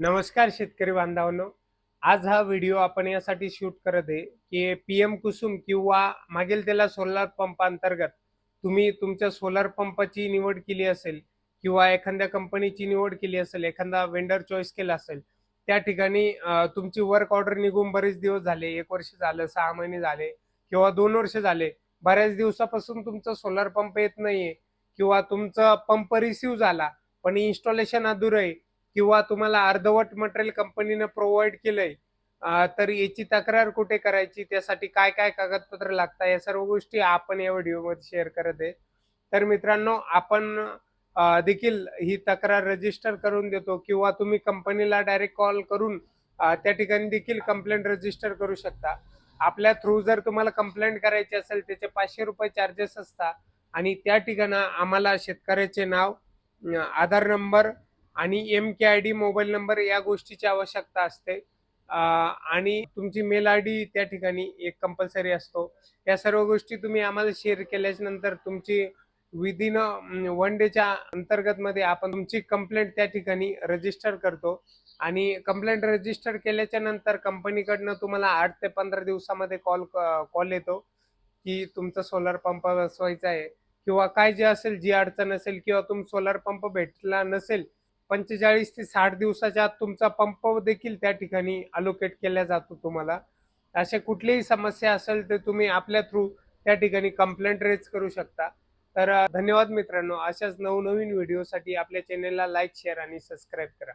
नमस्कार शेतकरी बांधवांनो. आज हा व्हिडिओ आपण यासाठी शूट करत आहे की पीएम कुसुम किंवा मागील त्याला सोलार पंप अंतर्गत तुम्ही तुमच्या सोलार पंपाची निवड केली असेल किंवा एखाद्या कंपनीची निवड केली असेल, एखादा वेंडर चॉईस केला असेल, त्या ठिकाणी तुमची वर्क ऑर्डर निघून बरेच दिवस झाले, 1 वर्ष झालं, 6 महिने झाले किंवा 2 वर्ष झाले. बऱ्याच दिवसापासून तुमचा सोलार पंप येत नाहीये किंवा तुमचा पंप रिसीव्ह झाला पण इन्स्टॉलेशन अधुरं आहे किंवा तुम्हाला अर्धवट मटेरियल कंपनीने प्रोव्हाइड केलंय, तर याची तक्रार कुठे करायची, त्यासाठी काय काय कागदपत्र लागतात, या सर्व गोष्टी आपण या व्हिडिओमध्ये शेअर करत आहे. तर मित्रांनो, आपण देखील ही तक्रार रजिस्टर करून देतो किंवा तुम्ही कंपनीला डायरेक्ट कॉल करून त्या ठिकाणी देखील कंप्लेंट रजिस्टर करू शकता. आपल्या थ्रू जर तुम्हाला कंप्लेंट करायची असेल त्याचे ₹500 चार्जेस असतात आणि त्या ठिकाणी आम्हाला शेतकऱ्याचे नाव, आधार नंबर आणि MKID मोबाईल नंबर या गोष्टीची आवश्यकता असते. आणि तुमची मेल आयडी त्या ठिकाणी एक कंपल्सरी असतो. या सर्व गोष्टी तुम्ही आम्हाला शेअर केल्याच्या नंतर तुमची विदिन 1 डेच्या अंतर्गतमध्ये आपण तुमची कंप्लेंट त्या ठिकाणी रजिस्टर करतो आणि कंप्लेंट रजिस्टर केल्याच्या नंतर कंपनीकडनं तुम्हाला 8 ते 15 दिवसामध्ये कॉल येतो की तुमचा सोलार पंप बसवायचा आहे किंवा काय जे असेल, जी अडचण असेल किंवा सोलार पंप भेटला नसेल, 45 ते 60 दिवसाच्या आत तुमचा पंप देखील त्या ठिकाणी अलोकेट केला जातो तुम्हाला. अशा कुठलीही समस्या असेल तर तुम्ही आपल्या थ्रू त्या ठिकाणी कंप्लेंट रेज करू शकता. तर धन्यवाद मित्रांनो. अशाच नवनवीन व्हिडिओसाठी आपल्या चॅनेलला लाईक, शेअर आणि सबस्क्राईब करा.